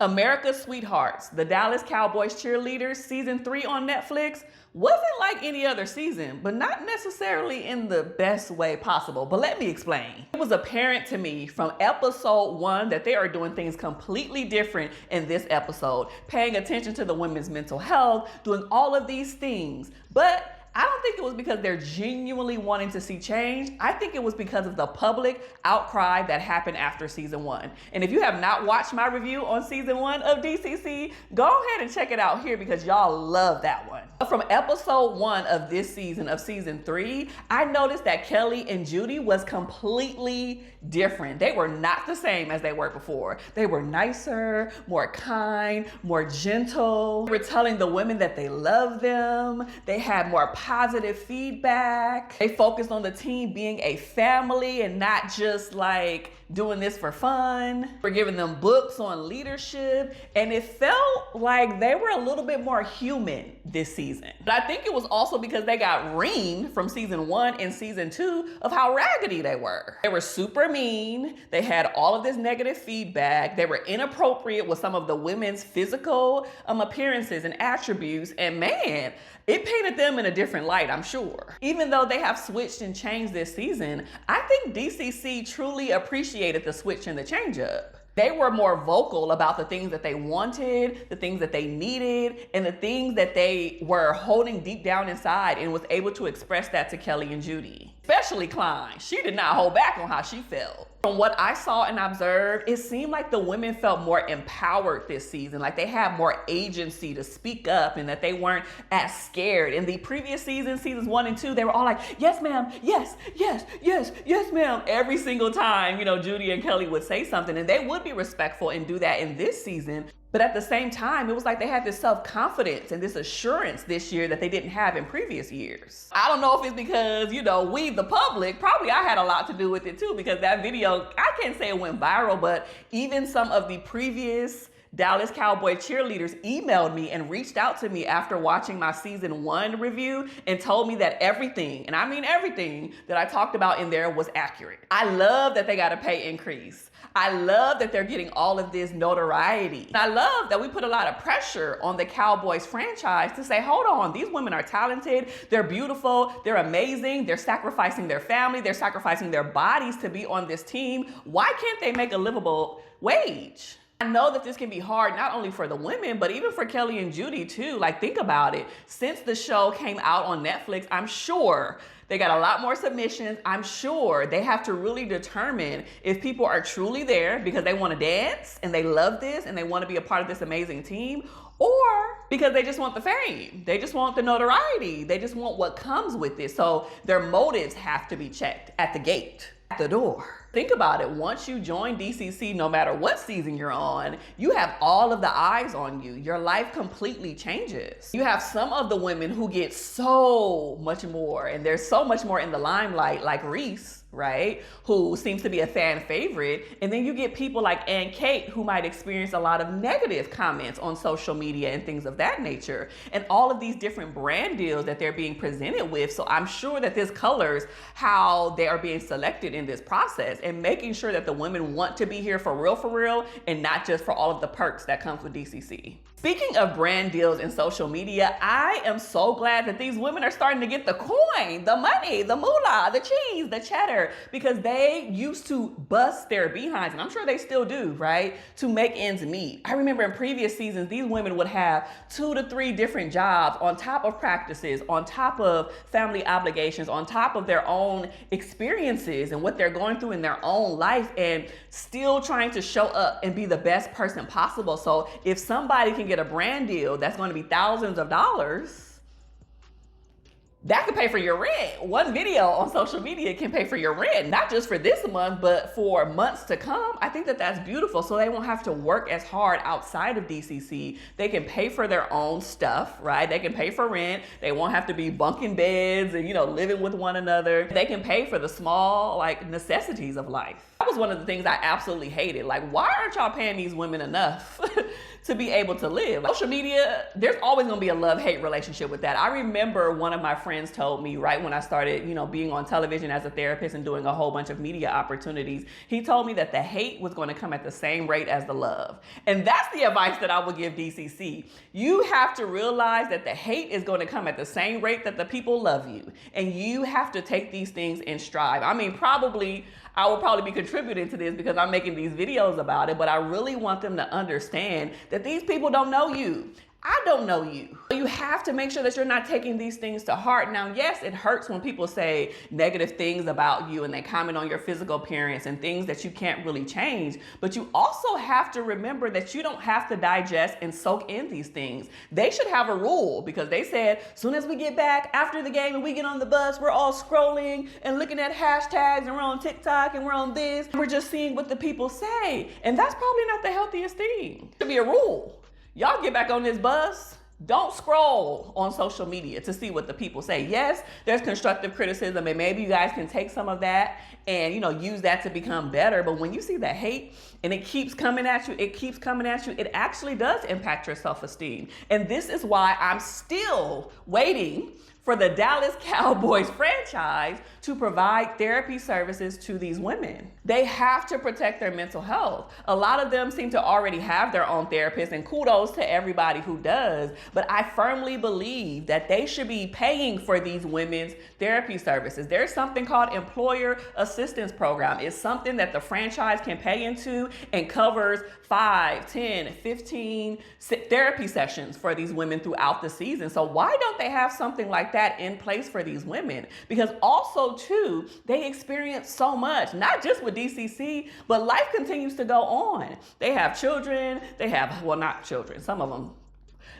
America's Sweethearts, the Dallas Cowboys Cheerleaders, season 3 on Netflix, wasn't like any other season, but not necessarily in the best way possible. But let me explain. It was apparent to me from episode 1 that they are doing things completely different in this episode, paying attention to the women's mental health, doing all of these things. But I don't think it was because they're genuinely wanting to see change. I think it was because of the public outcry that happened after season 1. And if you have not watched my review on season 1 of DCC, go ahead and check it out here because y'all love that one. From episode 1 of this season, of season 3, I noticed that Kelli and Judy was completely different. They were not the same as they were before. They were nicer, more kind, more gentle. They were telling the women that they love them. They had more positive feedback. They focused on the team being a family and not just like doing this for fun. We're giving them books on leadership, and it felt like they were a little bit more human this season. But I think it was also because they got reamed from season 1 and season 2 of how raggedy they were. They were super mean. They had all of this negative feedback. They were inappropriate with some of the women's physical appearances and attributes, and man, it painted them in a different light, I'm sure. Even though they have switched and changed this season, I think DCC truly appreciated the switch and the change up. They were more vocal about the things that they wanted, the things that they needed, and the things that they were holding deep down inside, and was able to express that to Kelli and Judy. Especially Klein. She did not hold back on how she felt. From what I saw and observed, it seemed like the women felt more empowered this season, like they had more agency to speak up and that they weren't as scared. In the previous seasons 1 and 2, they were all like, yes, ma'am, yes, yes, yes, yes, ma'am. Every single time, Judy and Kelli would say something, and they would be respectful and do that in this season. But at the same time, it was like they had this self-confidence and this assurance this year that they didn't have in previous years. I don't know if it's because, we, the public, probably I had a lot to do with it too, because that video, I can't say it went viral, but even some of the previous Dallas Cowboys cheerleaders emailed me and reached out to me after watching my season 1 review and told me that everything, and I mean everything, that I talked about in there was accurate. I love that they got a pay increase. I love that they're getting all of this notoriety. I love that we put a lot of pressure on the Cowboys franchise to say, hold on, these women are talented, they're beautiful, they're amazing, they're sacrificing their family, they're sacrificing their bodies to be on this team. Why can't they make a livable wage? I know that this can be hard, not only for the women, but even for Kelli and Judy too. Like, think about it. Since the show came out on Netflix, I'm sure they got a lot more submissions. I'm sure they have to really determine if people are truly there because they want to dance and they love this and they want to be a part of this amazing team, or because they just want the fame. They just want the notoriety. They just want what comes with it. So their motives have to be checked at the gate, at the door. Think about it. Once you join DCC, no matter what season you're on, you have all of the eyes on you. Your life completely changes. You have some of the women who get so much more, and there's so much more in the limelight, like Reese, right? Who seems to be a fan favorite. And then you get people like Aunt Kate who might experience a lot of negative comments on social media and things of that nature. And all of these different brand deals that they're being presented with. So I'm sure that this colors how they are being selected in this process, and making sure that the women want to be here for real, and not just for all of the perks that comes with DCC. Speaking of brand deals and social media, I am so glad that these women are starting to get the coin, the money, the moolah, the cheese, the cheddar, because they used to bust their behinds, and I'm sure they still do, right, to make ends meet. I remember in previous seasons, these women would have 2 to 3 different jobs on top of practices, on top of family obligations, on top of their own experiences and what they're going through in their own life, and still trying to show up and be the best person possible. So if somebody can get a brand deal that's going to be thousands of dollars, that could pay for your rent. One video on social media can pay for your rent, not just for this month, but for months to come. I think that that's beautiful. So they won't have to work as hard outside of DCC. They can pay for their own stuff, right? They can pay for rent. They won't have to be bunking beds and, living with one another. They can pay for the small, necessities of life. That was one of the things I absolutely hated. Like, why aren't y'all paying these women enough to be able to live? Social media, there's always gonna be a love-hate relationship with that. I remember one of my friends friends told me right when I started, being on television as a therapist and doing a whole bunch of media opportunities. He told me that the hate was going to come at the same rate as the love. And that's the advice that I would give DCC. You have to realize that the hate is going to come at the same rate that the people love you. And you have to take these things in stride. I mean, I will probably be contributing to this because I'm making these videos about it, but I really want them to understand that these people don't know you. I don't know you. You have to make sure that you're not taking these things to heart. Now, yes, it hurts when people say negative things about you and they comment on your physical appearance and things that you can't really change. But you also have to remember that you don't have to digest and soak in these things. They should have a rule because they said, as soon as we get back after the game and we get on the bus, we're all scrolling and looking at hashtags and we're on TikTok and we're on this. We're just seeing what the people say. And that's probably not the healthiest thing. It should be a rule. Y'all get back on this bus. Don't scroll on social media to see what the people say. Yes, there's constructive criticism and maybe you guys can take some of that and, use that to become better. But when you see that hate and it keeps coming at you, it actually does impact your self-esteem. And this is why I'm still waiting for the Dallas Cowboys franchise to provide therapy services to these women. They have to protect their mental health. A lot of them seem to already have their own therapist, and kudos to everybody who does, but I firmly believe that they should be paying for these women's therapy services. There's something called Employer Assistance Program. It's something that the franchise can pay into and covers 5, 10, 15 therapy sessions for these women throughout the season. So why don't they have something like that in place for these women? Because also too, they experience so much, not just with DCC, but life continues to go on. They have children, not children, some of them.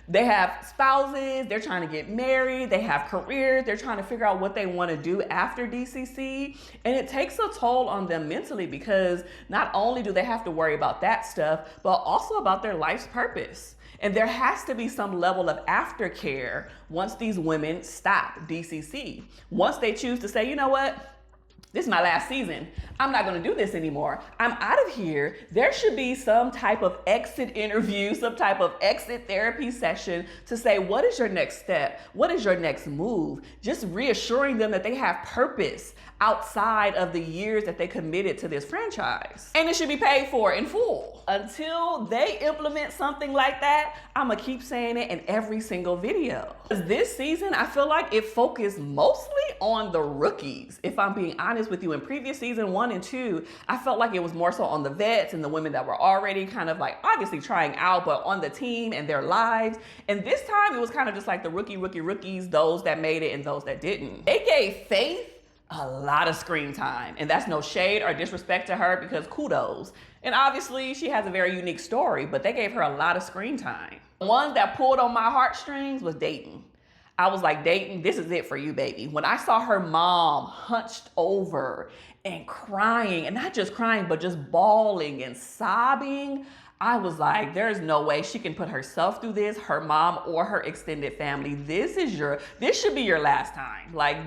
They have spouses, they're trying to get married, they have careers, they're trying to figure out what they want to do after DCC. And it takes a toll on them mentally because not only do they have to worry about that stuff, but also about their life's purpose. And there has to be some level of aftercare once these women stop DCC. Once they choose to say, you know what? This is my last season. I'm not gonna do this anymore. I'm out of here. There should be some type of exit interview, some type of exit therapy session to say, what is your next step? What is your next move? Just reassuring them that they have purpose outside of the years that they committed to this franchise. And it should be paid for in full. Until they implement something like that, I'm gonna keep saying it in every single video. This season, I feel like it focused mostly on the rookies. If I'm being honest with you, in previous season 1 and 2, I felt like it was more so on the vets and the women that were already kind of like obviously trying out, but on the team and their lives. And this time it was kind of just like the rookies, those that made it and those that didn't. They gave Faith a lot of screen time, and that's no shade or disrespect to her because kudos. And obviously she has a very unique story, but they gave her a lot of screen time. The one that pulled on my heartstrings was Dayton. I was like, Dayton, this is it for you, baby. When I saw her mom hunched over and crying, and not just crying, but just bawling and sobbing, I was like, there's no way she can put herself through this, her mom or her extended family. This should be your last time. Like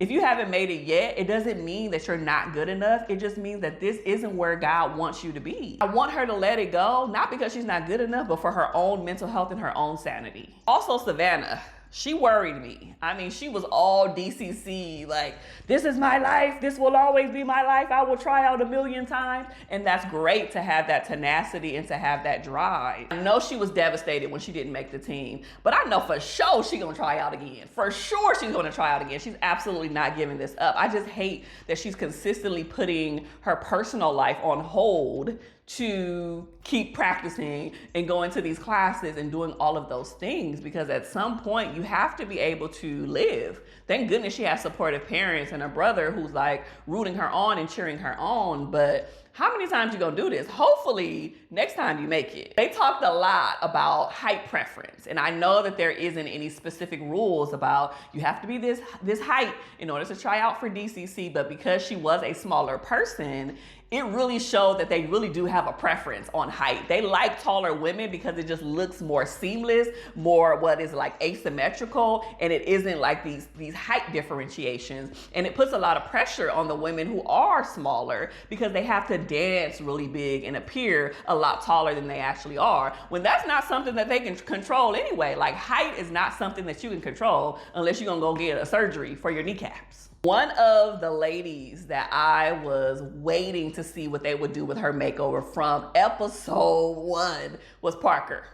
if you haven't made it yet, it doesn't mean that you're not good enough. It just means that this isn't where God wants you to be. I want her to let it go, not because she's not good enough, but for her own mental health and her own sanity. Also, Savannah. She worried me. I mean, she was all DCC, like, this is my life. This will always be my life. I will try out 1,000,000 times. And that's great to have that tenacity and to have that drive. I know she was devastated when she didn't make the team, but I know for sure she's gonna try out again. For sure she's gonna try out again. She's absolutely not giving this up. I just hate that she's consistently putting her personal life on hold to keep practicing and going to these classes and doing all of those things, because at some point you have to be able to live. Thank goodness she has supportive parents and a brother who's like rooting her on and cheering her on, but how many times you gonna do this? Hopefully next time you make it. They talked a lot about height preference, and I know that there isn't any specific rules about you have to be this height in order to try out for DCC, but because she was a smaller person, it really showed that they really do have a preference on height. They like taller women because it just looks more seamless, more what is like asymmetrical, and it isn't like these height differentiations. And it puts a lot of pressure on the women who are smaller because they have to dance really big and appear a lot taller than they actually are, when that's not something that they can control anyway. Like, height is not something that you can control unless you're gonna go get a surgery for your kneecaps. One of the ladies that I was waiting to see what they would do with her makeover from episode 1 was Parker.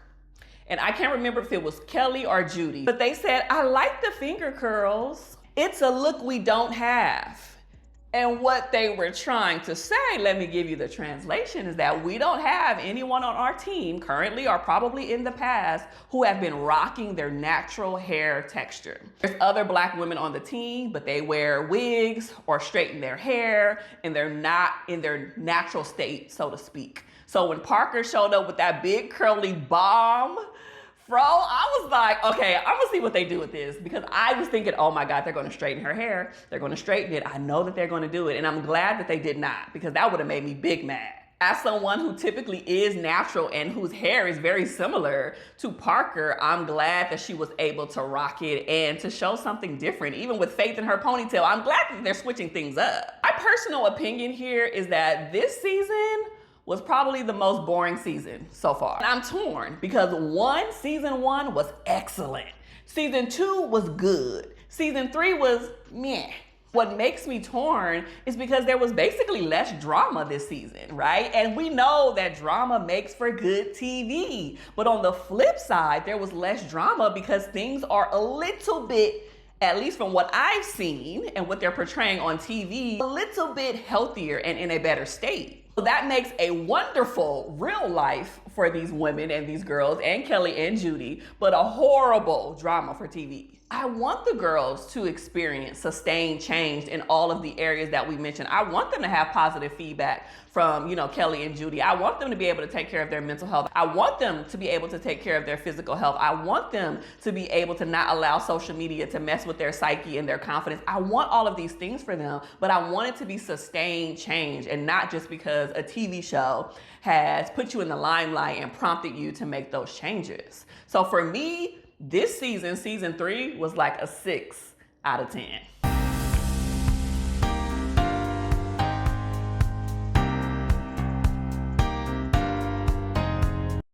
And I can't remember if it was Kelli or Judy, but they said, I like the finger curls. It's a look we don't have. And what they were trying to say, let me give you the translation, is that we don't have anyone on our team currently or probably in the past who have been rocking their natural hair texture. There's other Black women on the team, but they wear wigs or straighten their hair, and they're not in their natural state, so to speak. So when Parker showed up with that big curly bomb, I was like, okay, I'm gonna see what they do with this, because I was thinking, oh my God, they're gonna straighten her hair. They're gonna straighten it. I know that they're gonna do it. And I'm glad that they did not, because that would have made me big mad. As someone who typically is natural and whose hair is very similar to Parker, I'm glad that she was able to rock it and to show something different. Even with Faith in her ponytail, I'm glad that they're switching things up. My personal opinion here is that this season was probably the most boring season so far. And I'm torn because season one was excellent. Season 2 was good. Season 3 was meh. What makes me torn is because there was basically less drama this season, right? And we know that drama makes for good TV. But on the flip side, there was less drama because things are a little bit, at least from what I've seen and what they're portraying on TV, a little bit healthier and in a better state. So that makes a wonderful real life for these women and these girls and Kelli and Judy, but a horrible drama for TV. I want the girls to experience sustained change in all of the areas that we mentioned. I want them to have positive feedback from, Kelli and Judy. I want them to be able to take care of their mental health. I want them to be able to take care of their physical health. I want them to be able to not allow social media to mess with their psyche and their confidence. I want all of these things for them, but I want it to be sustained change and not just because a TV show has put you in the limelight and prompted you to make those changes. So for me, this season, season 3, was like a 6 out of 10.